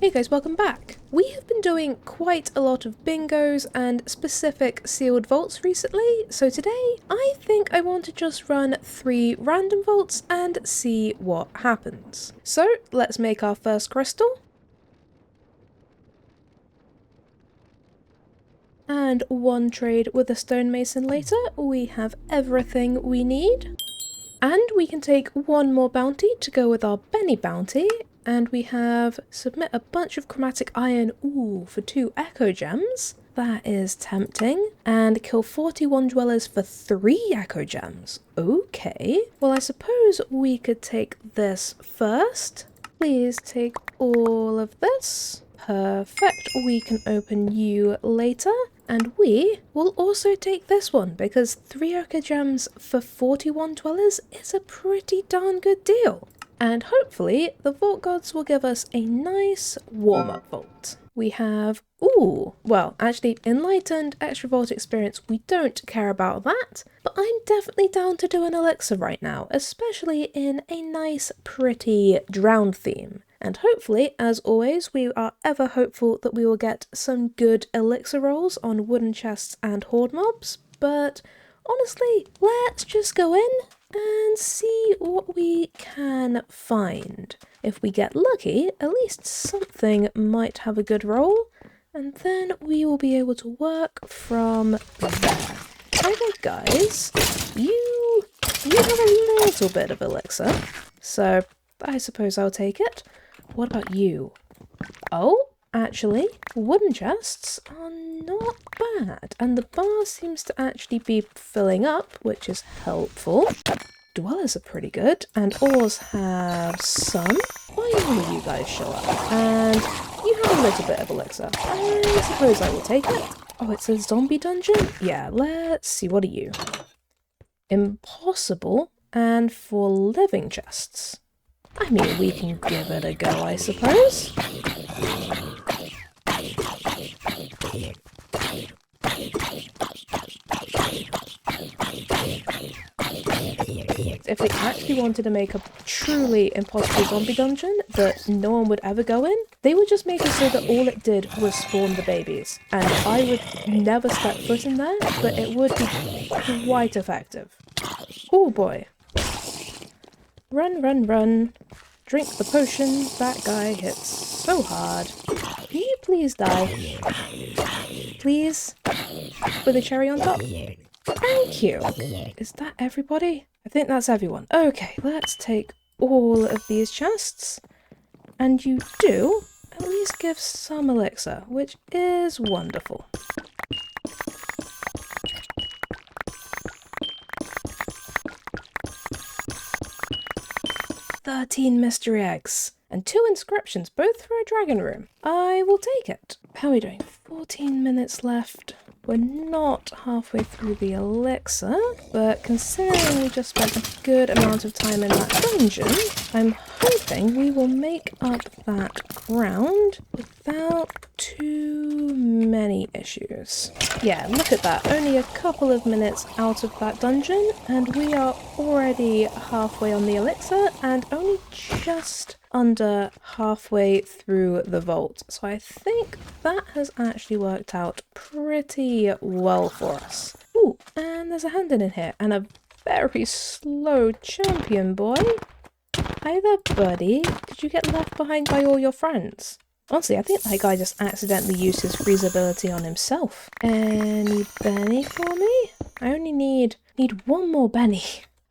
Hey guys, welcome back. We have been doing quite a lot of bingos and specific sealed vaults recently, so today I think I want to just run 3 random vaults and see what happens. So let's make our first crystal. And 1 trade with a stonemason later, we have everything we need. And we can take 1 more bounty to go with our Benny bounty. And we have submit a bunch of chromatic iron, for 2 echo gems. That is tempting. And kill 41 dwellers for 3 echo gems. Okay. Well, I suppose we could take this first. Please take all of this. Perfect. We can open you later. And we will also take this one because 3 echo gems for 41 dwellers is a pretty darn good deal. And hopefully the vault gods will give us a nice warm-up vault. We have, well, actually enlightened extra vault experience, we don't care about that, but I'm definitely down to do an elixir right now, especially in a nice pretty drown theme. And hopefully, as always, we are ever hopeful that we will get some good elixir rolls on wooden chests and horde mobs, but honestly, let's just go in and see what we can find. If we get lucky, at least something might have a good roll, and then we will be able to work from there. Okay guys, you have a little bit of elixir, so I suppose I'll take it. What about you? Oh, actually, wooden chests are not bad, and the bar seems to actually be filling up, which is helpful. Dwellers are pretty good, and ores have some. Finally, you guys show up, and you have a little bit of elixir. I suppose I will take it. Oh, it's a zombie dungeon? Yeah, let's see, what are you? Impossible, and for living chests. I mean, we can give it a go, I suppose. If they actually wanted to make a truly impossible zombie dungeon that no one would ever go in, they would just make it so that all it did was spawn the babies. And I would never step foot in there, but it would be quite effective. Oh boy. Run, run, run. Drink the potion. That guy hits so hard. Can you please die? Please? With a cherry on top? Thank you. Is that everybody? I think that's everyone. Okay, let's take all of these chests. And you do at least give some elixir, which is wonderful. 13 mystery eggs. And 2 inscriptions, both for a dragon room. I will take it. How are we doing? 14 minutes left. We're not halfway through the elixir, but considering we just spent a good amount of time in that dungeon, I'm hoping we will make up that ground without too many issues. Yeah, look at that. Only a couple of minutes out of that dungeon, and we are already halfway on the elixir, and only just under halfway through the vault. So I think that has actually worked out pretty well for us. Ooh, and there's a hand in here, and a very slow champion boy. Hi there, buddy. Did you get left behind by all your friends? Honestly, I think that guy just accidentally used his freeze ability on himself. Any Benny for me? I only need 1 more Benny.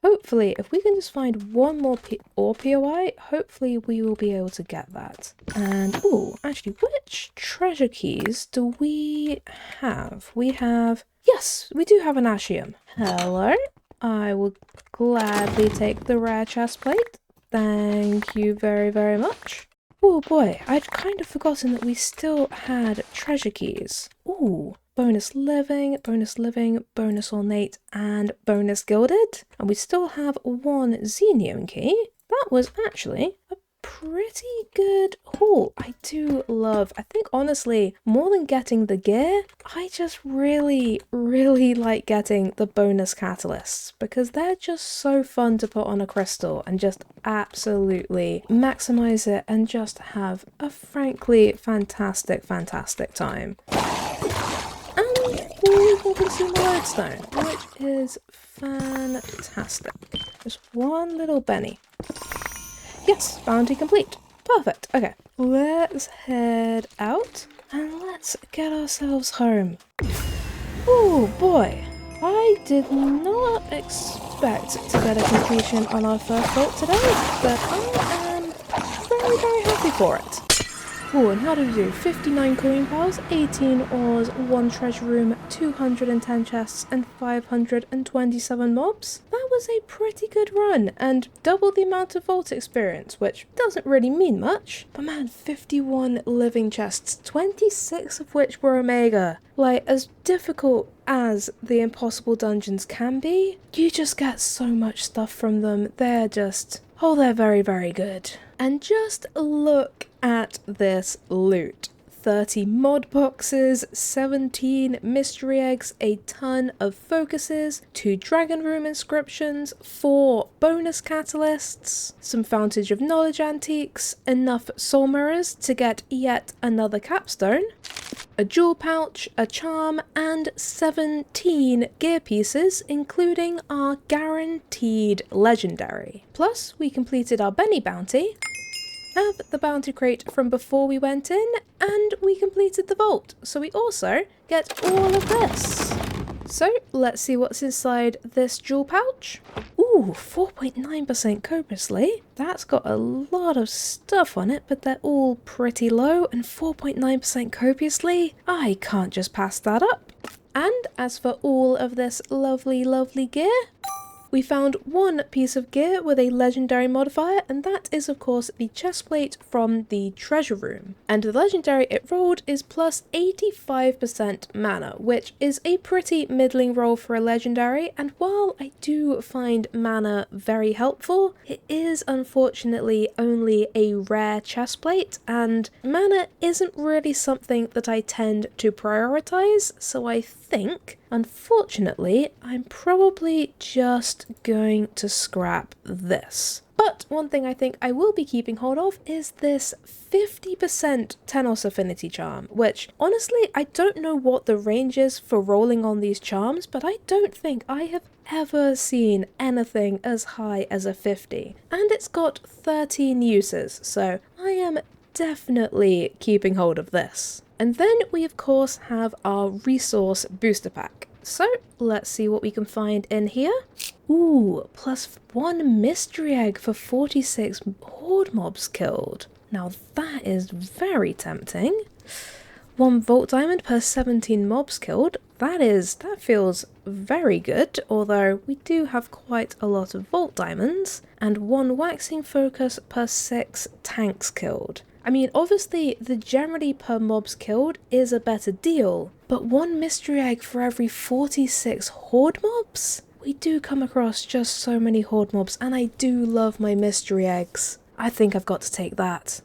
Hopefully, if we can just find 1 more POI, hopefully we will be able to get that. And, actually, which treasure keys do we have? We have... Yes, we do have an Ashium. Hello. I will gladly take the rare chest plate. Thank you very, very much. Oh boy, I'd kind of forgotten that we still had treasure keys. Ooh. Bonus living, bonus ornate, and bonus gilded. And we still have 1 xenium key. That was actually a pretty good haul. I do love, I think honestly, more than getting the gear, I just really like getting the bonus catalysts because they're just so fun to put on a crystal and just absolutely maximize it and just have a frankly fantastic time. And we can consume a lodestone, which is fantastic. Just one little Benny. Yes, bounty complete. Perfect. Okay, let's head out and let's get ourselves home. Oh boy, I did not expect to get a completion on our first vault today, but I am very happy for it. Oh, and how did we do? 59 coin piles, 18 ores, 1 treasure room, 210 chests, and 527 mobs? That was a pretty good run, and double the amount of vault experience, which doesn't really mean much. But man, 51 living chests, 26 of which were Omega. Like, as difficult as the impossible dungeons can be, you just get so much stuff from them. They're just... oh, they're very good. And just look at this loot. 30 mod boxes, 17 mystery eggs, a ton of focuses, 2 dragon room inscriptions, 4 bonus catalysts, some fountage of knowledge antiques, enough soul mirrors to get yet another capstone, a jewel pouch, a charm, and 17 gear pieces, including our guaranteed legendary. Plus, we completed our Benny bounty, have the bounty crate from before we went in, and we completed the vault. So we also get all of this. So let's see what's inside this jewel pouch. Ooh, 4.9% copiously. That's got a lot of stuff on it, but they're all pretty low, and 4.9% copiously? I can't just pass that up. And as for all of this lovely gear, we found one piece of gear with a legendary modifier, and that is of course the chestplate from the treasure room. And the legendary it rolled is plus 85% mana, which is a pretty middling roll for a legendary, and while I do find mana very helpful, it is unfortunately only a rare chestplate, and mana isn't really something that I tend to prioritize, so I think unfortunately, I'm probably just going to scrap this. But one thing I think I will be keeping hold of is this 50% Tenos Affinity Charm, which honestly, I don't know what the range is for rolling on these charms, but I don't think I have ever seen anything as high as a 50. And it's got 13 uses, so I am definitely keeping hold of this. And then we of course have our resource booster pack. So let's see what we can find in here. Ooh, plus 1 mystery egg for 46 horde mobs killed. Now that is very tempting. 1 vault diamond per 17 mobs killed. That feels very good, although we do have quite a lot of vault diamonds. And 1 waxing focus per 6 tanks killed. I mean, obviously, the generally per mobs killed is a better deal, but 1 mystery egg for every 46 horde mobs? We do come across just so many horde mobs, and I do love my mystery eggs. I think I've got to take that.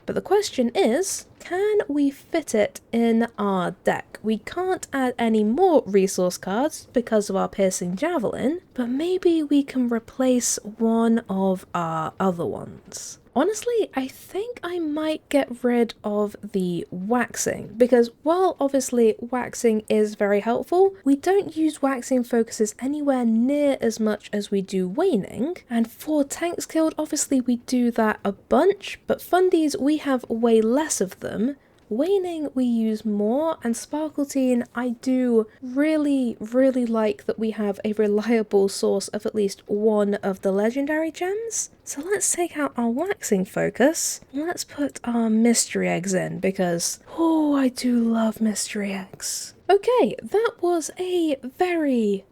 But the question is, can we fit it in our deck? We can't add any more resource cards because of our piercing javelin, but maybe we can replace one of our other ones. Honestly, I think I might get rid of the waxing, because while obviously waxing is very helpful, we don't use waxing focuses anywhere near as much as we do waning, and for tanks killed, obviously we do that a bunch, but fundies, we have way less of them. Waning we use more, and Sparkletine I do really like that we have a reliable source of at least one of the legendary gems. So let's take out our waxing focus, let's put our mystery eggs in because, oh, I do love mystery eggs. Okay, that was a very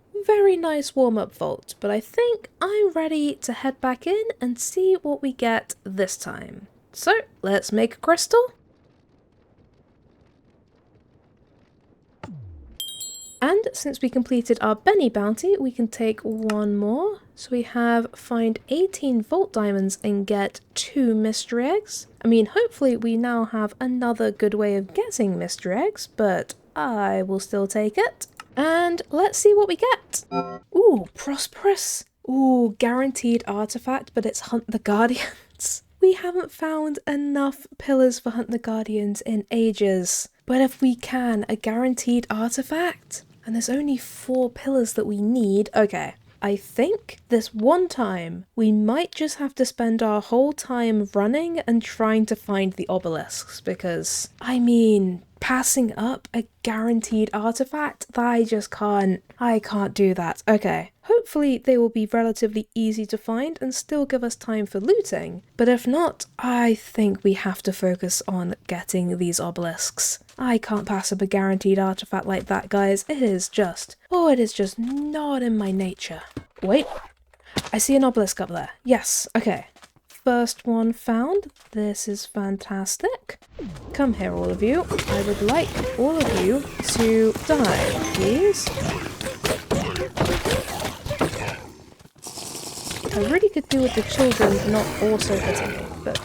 nice warm-up vault, but I think I'm ready to head back in and see what we get this time. So let's make a crystal. And since we completed our Benny bounty, we can take one more. So we have find 18 vault diamonds and get 2 mystery eggs. I mean, hopefully we now have another good way of getting mystery eggs, but I will still take it. And let's see what we get. Ooh, prosperous. Ooh, guaranteed artifact, but it's Hunt the Guardians. We haven't found enough pillars for Hunt the Guardians in ages. But if we can, a guaranteed artifact, and there's only 4 pillars that we need. Okay, I think this one time we might just have to spend our whole time running and trying to find the obelisks, because, I mean, passing up a guaranteed artifact, I can't do that. Okay, hopefully they will be relatively easy to find and still give us time for looting, but if not, I think we have to focus on getting these obelisks. I can't pass up a guaranteed artifact like that, guys. It is just not in my nature. Wait, I see an obelisk up there. Yes, okay. First one found. This is fantastic. Come here, all of you. I would like all of you to die, please. I really could do with the children not also hitting me, but,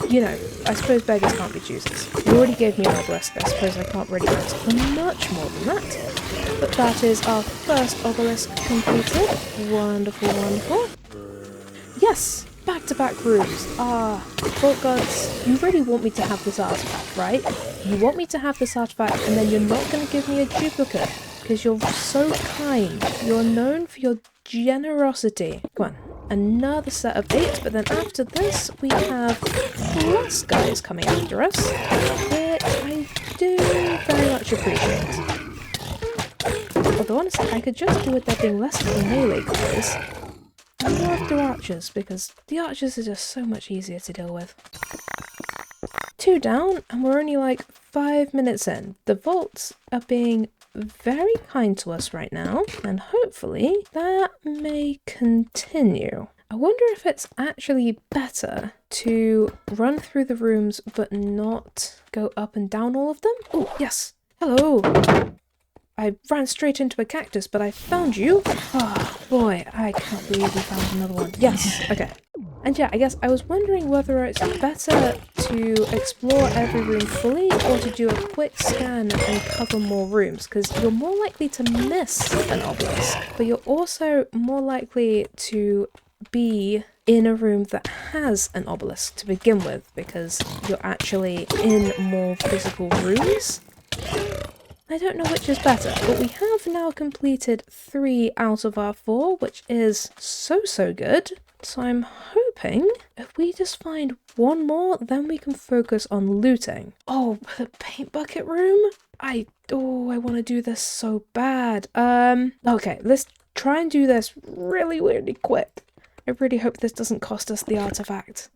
you know, I suppose beggars can't be choosers. You already gave me an obelisk, I suppose I can't really ask for much more than that. But that is our first obelisk completed. Wonderful, wonderful. Yes! Back-to-back rooms. Ah, Vault Gods, you really want me to have this artifact, right? You want me to have this artifact and then you're not going to give me a duplicate because you're so kind. You're known for your generosity. Come on. Another set of 8, but then after this we have less guys coming after us, which I do very much appreciate. Although honestly, I could just do with there being less of the melee guys and more of the archers, because the archers are just so much easier to deal with. 2 down, and we're only like 5 minutes in. The vaults are being very kind to us right now, and hopefully that may continue. I wonder if it's actually better to run through the rooms but not go up and down all of them. Oh, yes. Hello. I ran straight into a cactus, but I found you. Oh, boy, I can't believe we found another one. Yes, okay. And yeah, I guess I was wondering whether it's better to explore every room fully or to do a quick scan and cover more rooms, because you're more likely to miss an obelisk, but you're also more likely to be in a room that has an obelisk to begin with, because you're actually in more physical rooms. I don't know which is better, but we have now completed 3 out of our 4, which is so good. So I'm hoping if we just find one more, then we can focus on looting. Oh, the paint bucket room? I want to do this so bad. Okay, let's try and do this really quick. I really hope this doesn't cost us the artifact.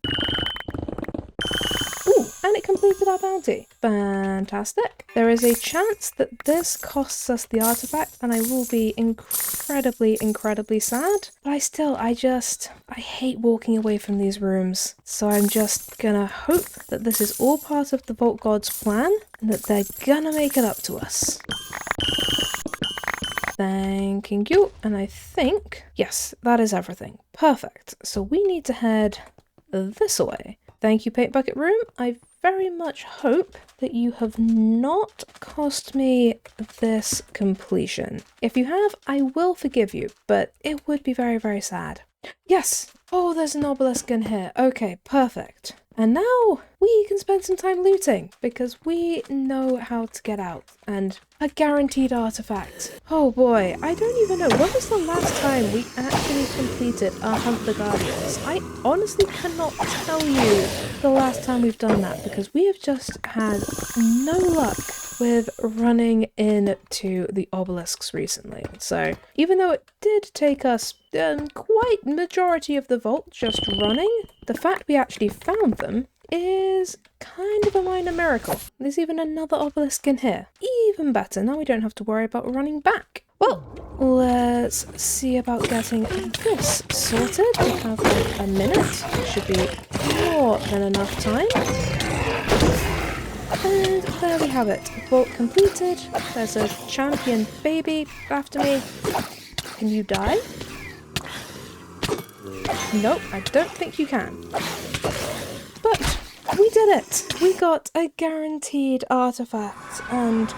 Ooh, and it completed our bounty. Fantastic. There is a chance that this costs us the artifact and I will be incredibly sad. But I hate walking away from these rooms. So I'm just gonna hope that this is all part of the Vault God's plan and that they're gonna make it up to us. Thanking you. And I think, yes, that is everything. Perfect. So we need to head this way. Thank you, Paint Bucket Room. I very much hope that you have not cost me this completion. If you have, I will forgive you, but it would be very sad. Yes! Oh, there's an obelisk in here. Okay, perfect. And now we can spend some time looting, because we know how to get out. And a guaranteed artifact. Oh boy, I don't even know. When was the last time we actually completed our Hunt the Guardians? I honestly cannot tell you the last time we've done that, because we have just had no luck with running into the obelisks recently. So even though it did take us quite majority of the vault just running, the fact we actually found them is kind of a minor miracle. There's even another obelisk in here. Even better, now we don't have to worry about running back. Well, let's see about getting this sorted. We have like a minute. Should be more than enough time. And there we have it. Vault completed. There's a champion baby after me. Can you die? Nope, I don't think you can. But we did it! We got a guaranteed artifact, and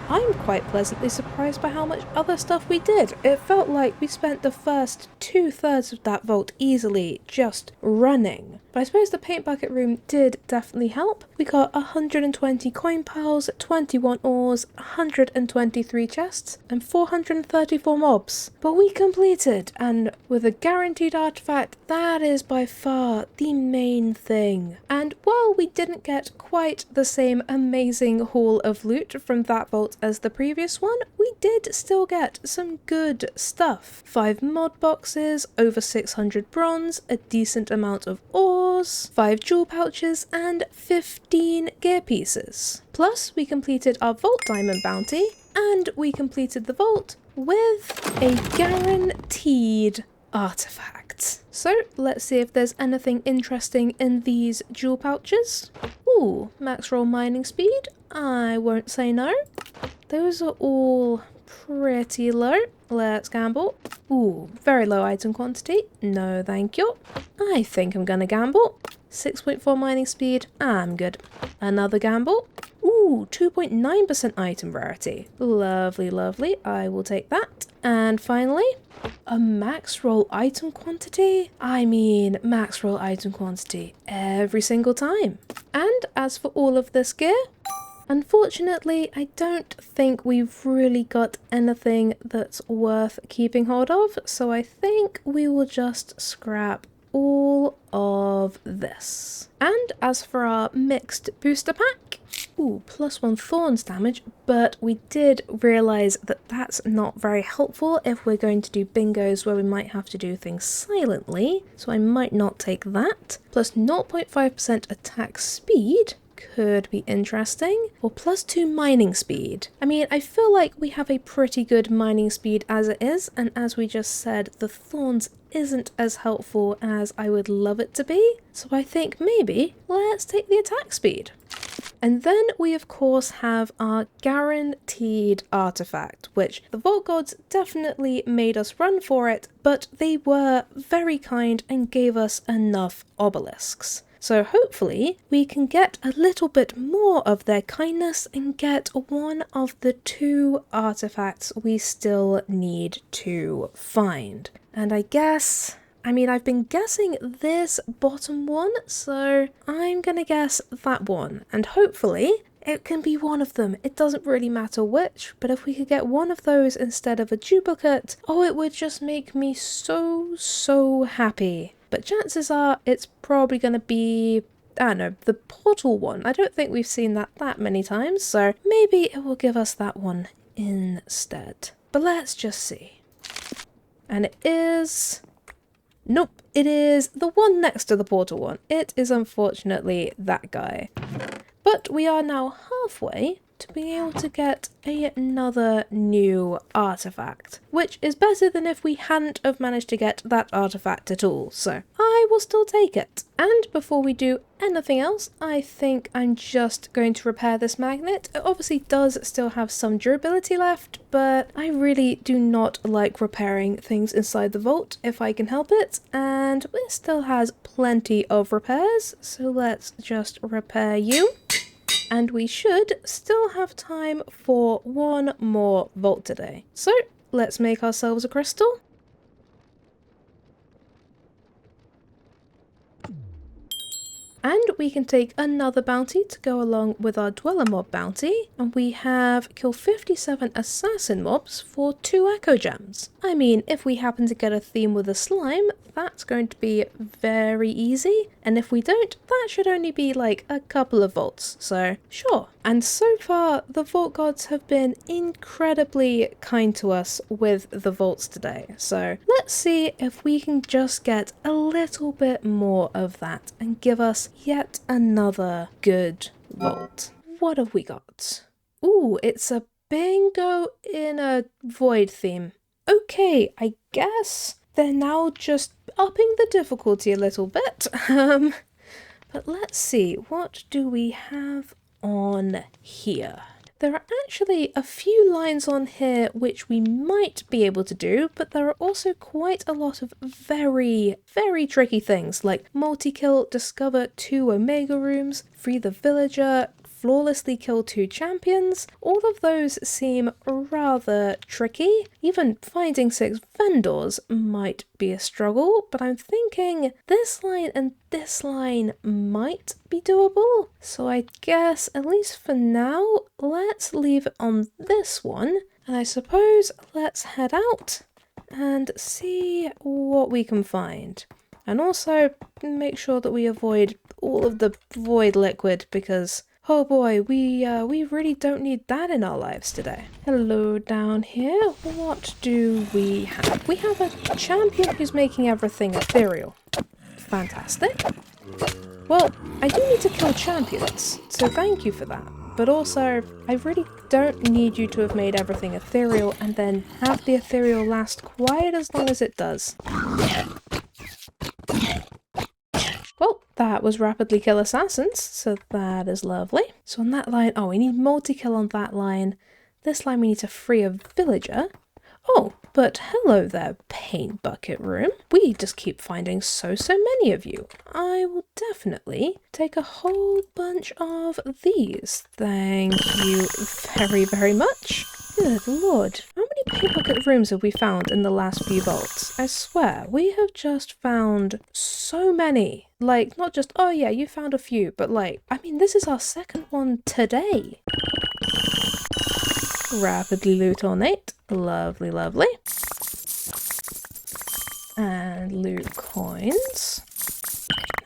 I'm quite pleasantly surprised by how much other stuff we did. It felt like we spent the first 2/3 of that vault easily just running. But I suppose the paint bucket room did definitely help. We got 120 coin piles, 21 ores, 123 chests, and 434 mobs. But we completed, and with a guaranteed artifact, that is by far the main thing. And while we didn't get quite the same amazing haul of loot from that vault as the previous one, we did still get some good stuff. 5 mod boxes, over 600 bronze, a decent amount of ores, 5 jewel pouches, and 15 gear pieces. Plus, we completed our vault diamond bounty, and we completed the vault with a guaranteed artifact. So let's see if there's anything interesting in these jewel pouches. Ooh, max roll mining speed. I won't say no. Those are all pretty low. Let's gamble. Ooh, very low item quantity. No, thank you. I think I'm gonna gamble. 6.4 mining speed. I'm good. Another gamble. Ooh, 2.9% item rarity. Lovely, lovely. I will take that. And finally, a max roll item quantity? I mean, max roll item quantity every single time. And as for all of this gear, unfortunately, I don't think we've really got anything that's worth keeping hold of, so I think we will just scrap all of this. And as for our mixed booster pack, ooh, +1 thorns damage, but we did realise that that's not very helpful if we're going to do bingos where we might have to do things silently, so I might not take that. Plus 0.5% attack speed could be interesting, or +2 mining speed. I mean, I feel like we have a pretty good mining speed as it is, and as we just said, the thorns isn't as helpful as I would love it to be, so I think maybe let's take the attack speed. And then we of course have our guaranteed artifact, which the Vault Gods definitely made us run for it, but they were very kind and gave us enough obelisks. So hopefully we can get a little bit more of their kindness and get one of the 2 artifacts we still need to find. And I've been guessing this bottom one, so I'm gonna guess that one. And hopefully it can be one of them. It doesn't really matter which, but if we could get one of those instead of a duplicate, oh, it would just make me so happy. But chances are it's probably going to be, I don't know, the portal one. I don't think we've seen that many times, so maybe it will give us that one instead. But let's just see. And it is... Nope, it is the one next to the portal one. It is unfortunately that guy. But we are now halfway to being able to get another new artifact, which is better than if we hadn't have managed to get that artifact at all, so I will still take it. And before we do anything else, I think I'm just going to repair this magnet. It obviously does still have some durability left, but I really do not like repairing things inside the vault if I can help it, and it still has plenty of repairs, so let's just repair you. And we should still have time for one more vault today. So let's make ourselves a crystal. And we can take another bounty to go along with our Dweller mob bounty. And we have kill 57 assassin mobs for 2 echo gems. I mean, if we happen to get a theme with a slime, that's going to be very easy. And if we don't, that should only be like a couple of vaults, so sure. And so far, the Vault Gods have been incredibly kind to us with the vaults today. So let's see if we can just get a little bit more of that and give us yet another good vault. What have we got? Ooh, it's a bingo in a void theme. Okay, I guess they're now just upping the difficulty a little bit. But let's see, what do we have on here? There are actually a few lines on here which we might be able to do, but there are also quite a lot of very, very tricky things like multi-kill, discover 2 Omega rooms, free the villager, flawlessly kill 2 champions. All of those seem rather tricky. Even finding 6 vendors might be a struggle, but I'm thinking this line and this line might be doable. So I guess, at least for now, let's leave it on this one. And I suppose let's head out and see what we can find. And also make sure that we avoid all of the void liquid because oh boy, we really don't need that in our lives today. Hello down here. What do we have? We have a champion who's making everything ethereal. Fantastic. Well, I do need to kill champions, so thank you for that. But also, I really don't need you to have made everything ethereal and then have the ethereal last quite as long as it does. Well, that was rapidly kill assassins, so that is lovely. So on that line, oh, we need multi-kill on that line. This line we need to free a villager. Oh, but hello there, paint bucket room. We just keep finding so many of you. I will definitely take a whole bunch of these. Thank you very, very much. Good lord. How many paint bucket rooms have we found in the last few vaults? I swear, we have just found so many. Like, not just, oh yeah, you found a few, but like, I mean, this is our second one today. Rapidly loot ornate. Lovely, lovely. And loot coins.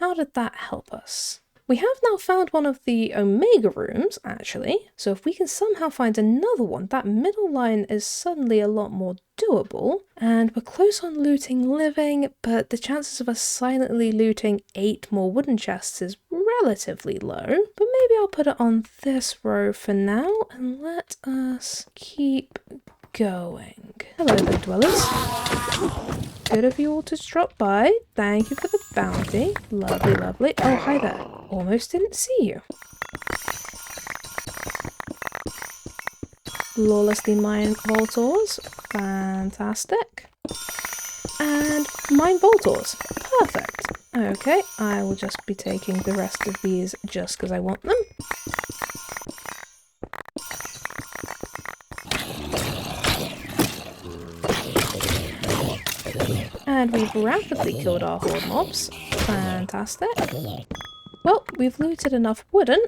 How did that help us? We have now found one of the Omega rooms, actually, so if we can somehow find another one, that middle line is suddenly a lot more doable, and we're close on looting living, but the chances of us silently looting 8 more wooden chests is relatively low, but maybe I'll put it on this row for now, and let us keep going. Hello there, dwellers. Good of you all to drop by. Thank you for the bounty. Lovely, lovely. Oh, hi there. Almost didn't see you. Flawlessly mine Voltors. Fantastic. And mine Voltors. Perfect. Okay, I will just be taking the rest of these just because I want them. And we've rapidly killed our horde mobs. Fantastic. Well, we've looted enough wooden.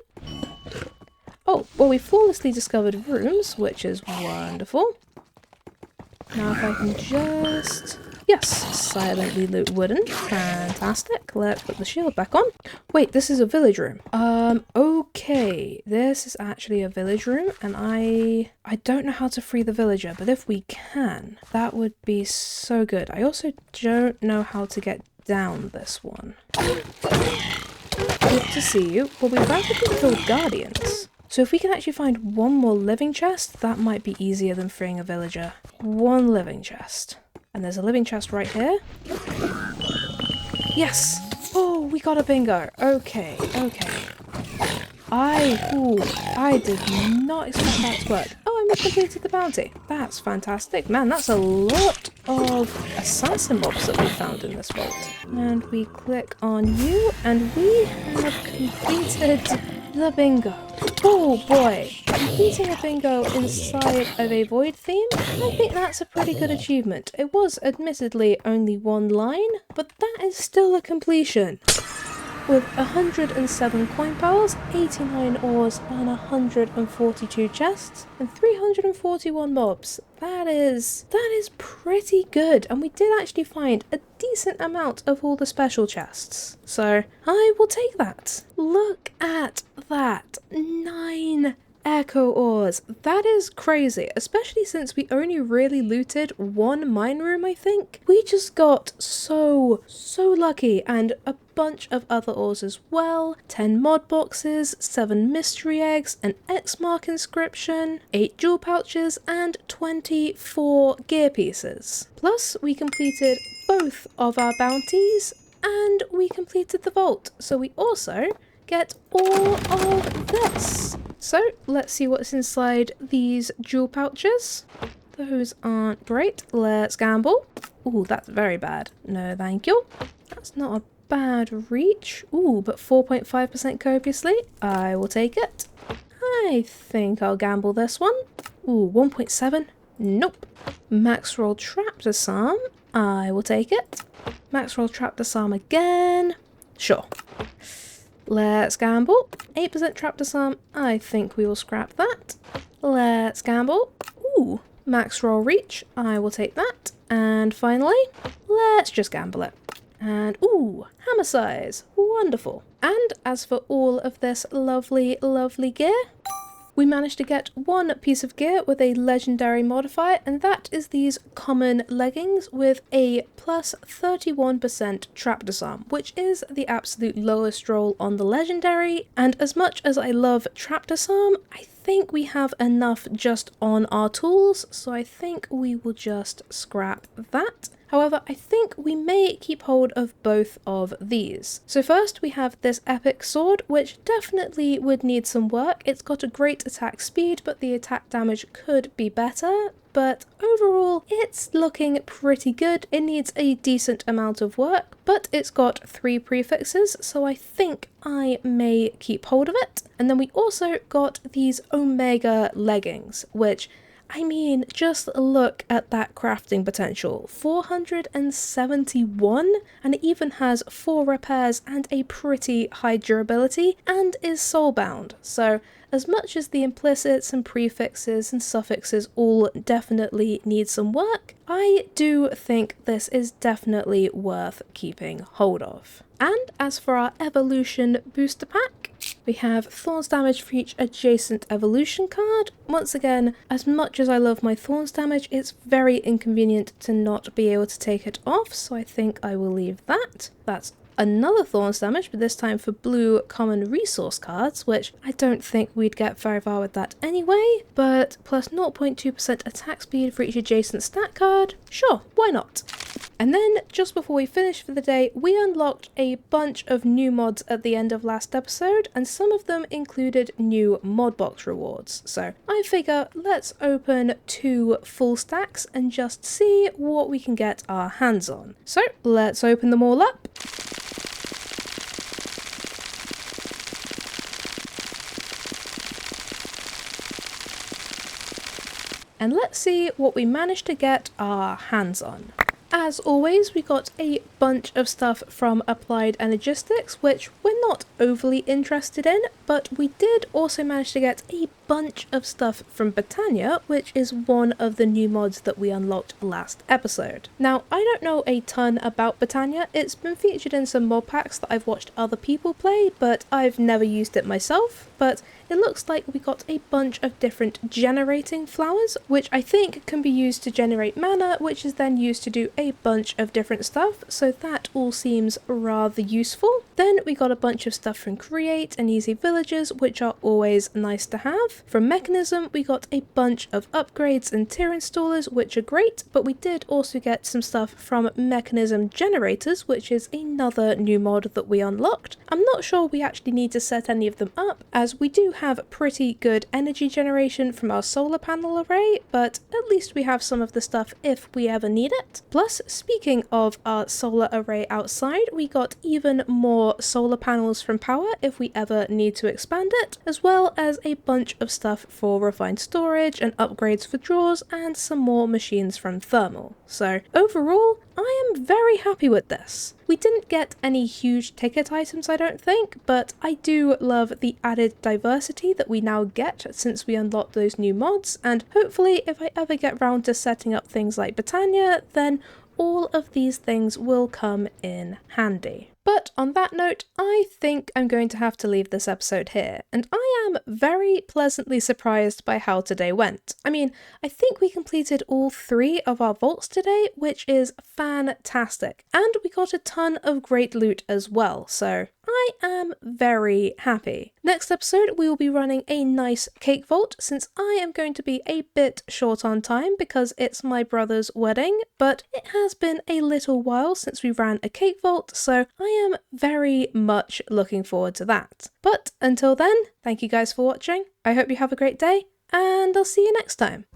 Oh, well, we flawlessly discovered rooms, which is wonderful. Now if I can just... Yes, silently loot wooden. Fantastic. Let's put the shield back on. Wait, this is a village room. Okay. This is actually a village room, and I don't know how to free the villager, but if we can, that would be so good. I also don't know how to get down this one. Good to see you. Well, we rapidly killed guardians. So if we can actually find one more living chest, that might be easier than freeing a villager. One living chest. And there's a living chest right here. Yes! Oh, we got a bingo. Okay, okay. I did not expect that to work. Oh, and we completed the bounty. That's fantastic. Man, that's a lot of assassin mobs that we found in this vault. And we click on you, and we have completed the bingo. Oh boy, completing a bingo inside of a void theme, I think that's a pretty good achievement. It was admittedly only one line, but that is still a completion. With 107 coin piles, 89 ores, and 142 chests, and 341 mobs. That is pretty good, and we did actually find a decent amount of all the special chests. So, I will take that. Look at that. 9 echo ores. That is crazy, especially since we only really looted one mine room, I think. We just got so lucky, and a bunch of other ores as well. 10 mod boxes, 7 mystery eggs, an X mark inscription, 8 jewel pouches, and 24 gear pieces. Plus, we completed both of our bounties and we completed the vault. So we also get all of this. So let's see what's inside these jewel pouches. Those aren't great. Let's gamble. Ooh, that's very bad. No, thank you. That's not a bad reach. Ooh, but 4.5% copiously. I will take it. I think I'll gamble this one. Ooh, 1.7. Nope. Max roll trap disarm. I will take it. Max roll trap disarm again. Sure. Let's gamble. 8% trap disarm. I think we will scrap that. Let's gamble. Ooh, max roll reach. I will take that. And finally, let's just gamble it. And ooh, hammer size. Wonderful. And as for all of this lovely, lovely gear, we managed to get one piece of gear with a legendary modifier, and that is these common leggings with a plus 31% trap disarm, which is the absolute lowest roll on the legendary. And as much as I love trap disarm, I think we have enough just on our tools, so I think we will just scrap that. However, I think we may keep hold of both of these. So first we have this epic sword, which definitely would need some work. It's got a great attack speed, but the attack damage could be better. But overall, it's looking pretty good. It needs a decent amount of work, but it's got 3 prefixes, so I think I may keep hold of it. And then we also got these Omega leggings, which, I mean, just look at that crafting potential. 471, and it even has 4 repairs and a pretty high durability, and is soulbound. So as much as the implicits and prefixes and suffixes all definitely need some work, I do think this is definitely worth keeping hold of. And as for our evolution booster pack, we have Thorns damage for each adjacent evolution card. Once again, as much as I love my Thorns damage, it's very inconvenient to not be able to take it off, so I think I will leave that. That's another Thorns damage, but this time for blue common resource cards, which I don't think we'd get very far with that anyway, but plus 0.2% attack speed for each adjacent stat card. Sure, why not? And then, just before we finish for the day, we unlocked a bunch of new mods at the end of last episode, and some of them included new mod box rewards. So I figure let's open 2 full stacks and just see what we can get our hands on. So let's open them all up. And let's see what we managed to get our hands on. As always, we got a bunch of stuff from Applied Energistics, which we're not overly interested in, but we did also manage to get a bunch of stuff from Britannia, which is one of the new mods that we unlocked last episode. Now, I don't know a ton about Britannia. It's been featured in some mod packs that I've watched other people play, but I've never used it myself. But it looks like we got a bunch of different generating flowers, which I think can be used to generate mana, which is then used to do a bunch of different stuff, so that all seems rather useful. Then we got a bunch of stuff from Create and Easy Villagers, which are always nice to have. From Mechanism, we got a bunch of upgrades and tier installers, which are great, but we did also get some stuff from Mechanism Generators, which is another new mod that we unlocked. I'm not sure we actually need to set any of them up, as we do have pretty good energy generation from our solar panel array, but at least we have some of the stuff if we ever need it. Plus, speaking of our solar array outside, we got even more solar panels from Power if we ever need to expand it, as well as a bunch of stuff for refined storage and upgrades for drawers and some more machines from Thermal. So overall, I am very happy with this. We didn't get any huge ticket items, I don't think, but I do love the added diversity that we now get since we unlocked those new mods, and hopefully if I ever get round to setting up things like Britannia, then all of these things will come in handy. But on that note, I think I'm going to have to leave this episode here, and I am very pleasantly surprised by how today went. I mean, I think we completed all 3 of our vaults today, which is fantastic, and we got a ton of great loot as well, so I am very happy. Next episode, we will be running a nice cake vault since I am going to be a bit short on time because it's my brother's wedding, but it has been a little while since we ran a cake vault, so I am very much looking forward to that. But until then, thank you guys for watching. I hope you have a great day, and I'll see you next time.